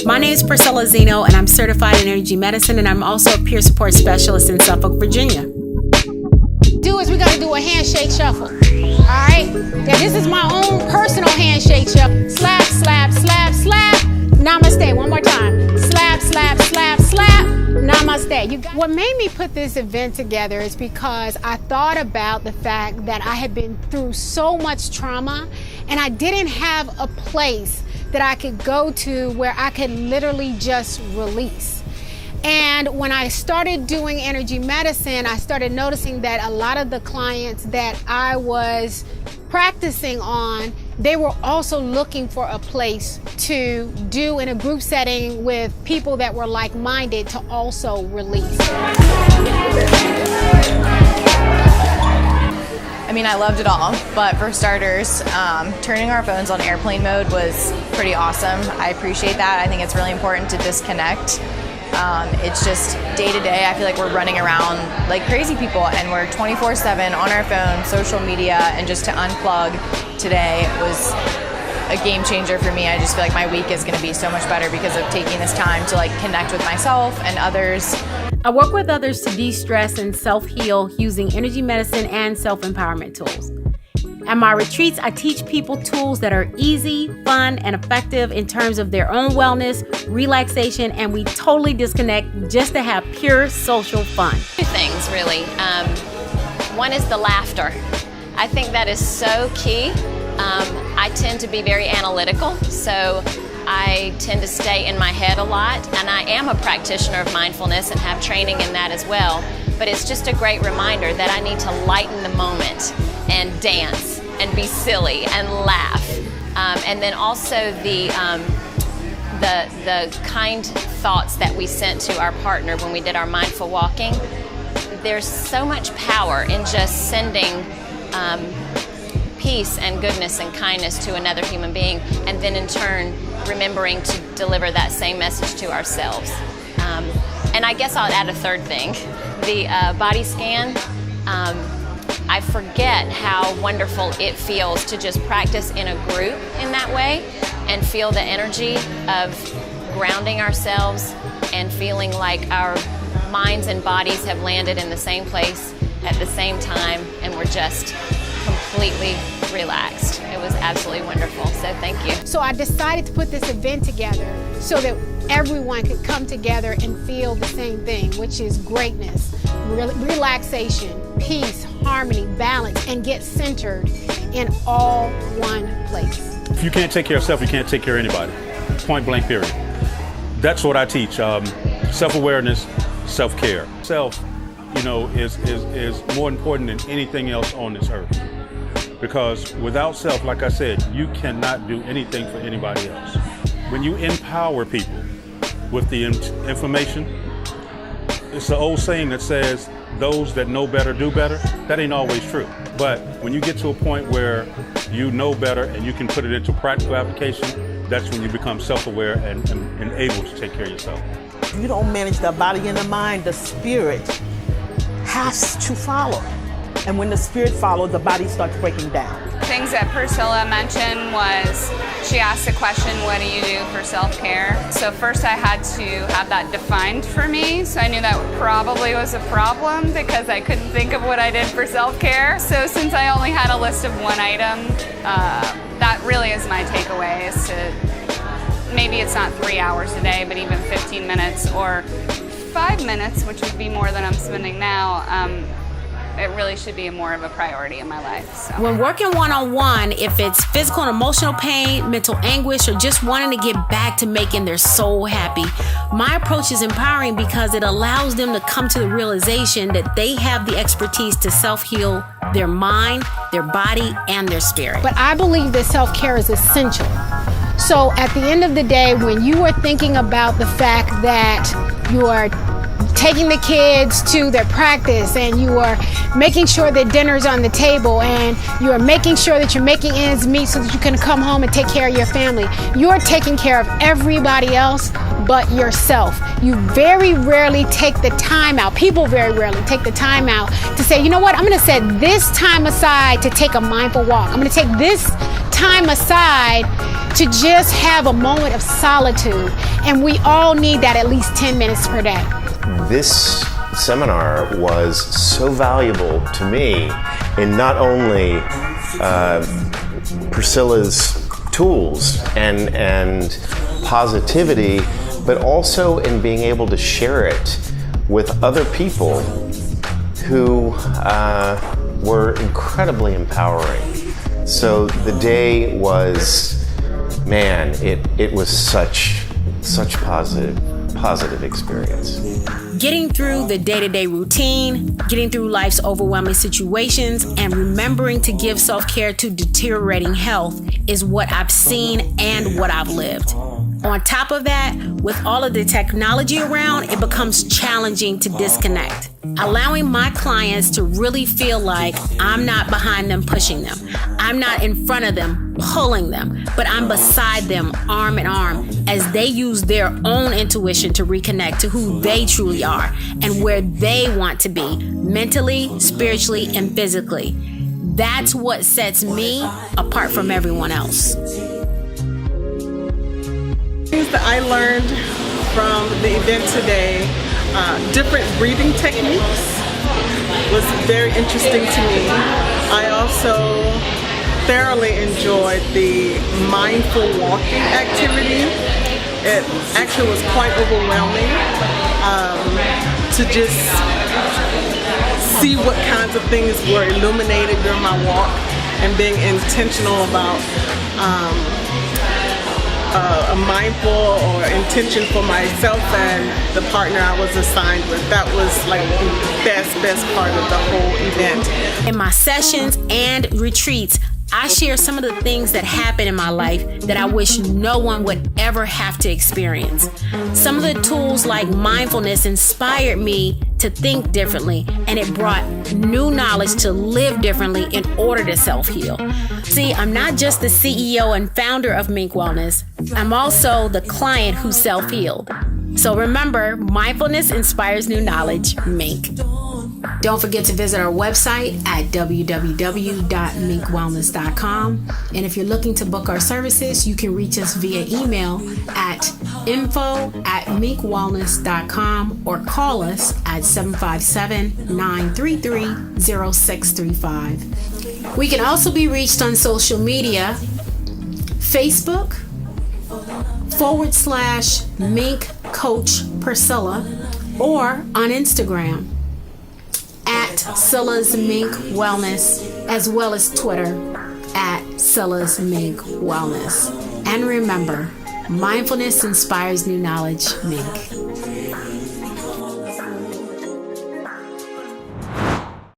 My name is Priscilla Zeno, and I'm certified in energy medicine, and I'm also a peer support specialist in Suffolk, Virginia. We're going to do a handshake shuffle. All right? Now, this is my own personal handshake shuffle. Slap, slap, slap, slap. Namaste. One more time. Slap, slap, slap, slap. Namaste. What made me put this event together is because I thought about the fact that I had been through so much trauma, and I didn't have a place that I could go to where I could literally just release. And when I started doing energy medicine, I started noticing that a lot of the clients that I was practicing on, they were also looking for a place to do in a group setting with people that were like-minded to also release. I mean, I loved it all, but for starters, turning our phones on airplane mode was pretty awesome. I appreciate that. I think it's really important to disconnect. It's just day to day, I feel like we're running around like crazy people, and we're 24/7 on our phone, social media, and just to unplug today was a game changer for me. I just feel like my week is going to be so much better because of taking this time to like connect with myself and others. I work with others to de-stress and self-heal using energy medicine and self-empowerment tools. At my retreats, I teach people tools that are easy, fun, and effective in terms of their own wellness, relaxation, and we totally disconnect just to have pure social fun. Two things, really. One is the laughter. I think that is so key. I tend to be very analytical, so I tend to stay in my head a lot, and I am a practitioner of mindfulness and have training in that as well. But it's just a great reminder that I need to lighten the moment and dance and be silly and laugh. And then also the kind thoughts that we sent to our partner when we did our mindful walking. There's so much power in just sending peace and goodness and kindness to another human being, and then in turn remembering to deliver that same message to ourselves. And I guess I'll add a third thing. The body scan, I forget how wonderful it feels to just practice in a group in that way and feel the energy of grounding ourselves and feeling like our minds and bodies have landed in the same place at the same time, and we're just completely relaxed. It was absolutely wonderful, so thank you. So I decided to put this event together so that everyone could come together and feel the same thing, which is greatness, relaxation, peace, harmony, balance, and get centered in all one place. If you can't take care of self, you can't take care of anybody. Point blank, period. That's what I teach. Self-awareness, self-care. Self, is more important than anything else on this earth. Because without self, like I said, you cannot do anything for anybody else. When you empower people with the information, it's the old saying that says, those that know better do better. That ain't always true. But when you get to a point where you know better and you can put it into practical application, that's when you become self-aware and able to take care of yourself. If you don't manage the body and the mind, the spirit has to follow. And when the spirit follows, the body starts breaking down. Things that Priscilla mentioned was, she asked the question, what do you do for self-care? So first I had to have that defined for me, so I knew that probably was a problem because I couldn't think of what I did for self-care. So since I only had a list of one item, that really is my takeaway, is to, maybe it's not 3 hours a day, but even 15 minutes or 5 minutes, which would be more than I'm spending now. It really should be more of a priority in my life. So. When working one-on-one, if it's physical and emotional pain, mental anguish, or just wanting to get back to making their soul happy, my approach is empowering because it allows them to come to the realization that they have the expertise to self-heal their mind, their body, and their spirit. But I believe that self-care is essential. So at the end of the day, when you are thinking about the fact that you are taking the kids to their practice and you are making sure that dinner's on the table and you are making sure that you're making ends meet so that you can come home and take care of your family, you're taking care of everybody else but yourself. You very rarely take the time out. People very rarely take the time out to say, you know what, I'm going to set this time aside to take a mindful walk. I'm going to take this time aside to just have a moment of solitude. And we all need that at least 10 minutes per day. This seminar was so valuable to me in not only Priscilla's tools and positivity, but also in being able to share it with other people who were incredibly empowering. So the day was, man, it was such positive experience. Getting through the day-to-day routine, getting through life's overwhelming situations, and remembering to give self-care to deteriorating health is what I've seen and what I've lived. On top of that, with all of the technology around, it becomes challenging to disconnect. Allowing my clients to really feel like I'm not behind them pushing them. I'm not in front of them pulling them, but I'm beside them arm in arm as they use their own intuition to reconnect to who they truly are and where they want to be mentally, spiritually, and physically. That's what sets me apart from everyone else. Things that I learned from the event today, different breathing techniques was very interesting to me. I also thoroughly enjoyed the mindful walking activity. It actually was quite overwhelming to just see what kinds of things were illuminated during my walk and being intentional about a mindful or intention for myself and the partner I was assigned with. That was like the best part of the whole event. In my sessions and retreats, I share some of the things that happen in my life that I wish no one would ever have to experience. Some of the tools like mindfulness inspired me to think differently, and it brought new knowledge to live differently in order to self-heal. See, I'm not just the CEO and founder of MINK Wellness, I'm also the client who self-healed. So remember, mindfulness inspires new knowledge, MINK. Don't forget to visit our website at www.minkwellness.com. And if you're looking to book our services, you can reach us via email at info@minkwellness.com or call us at 757-933-0635. We can also be reached on social media, Facebook /Mink Coach Priscilla, or on Instagram at Scylla's Mink Wellness, as well as Twitter at Scylla's Mink Wellness. And remember, mindfulness inspires new knowledge, Mink.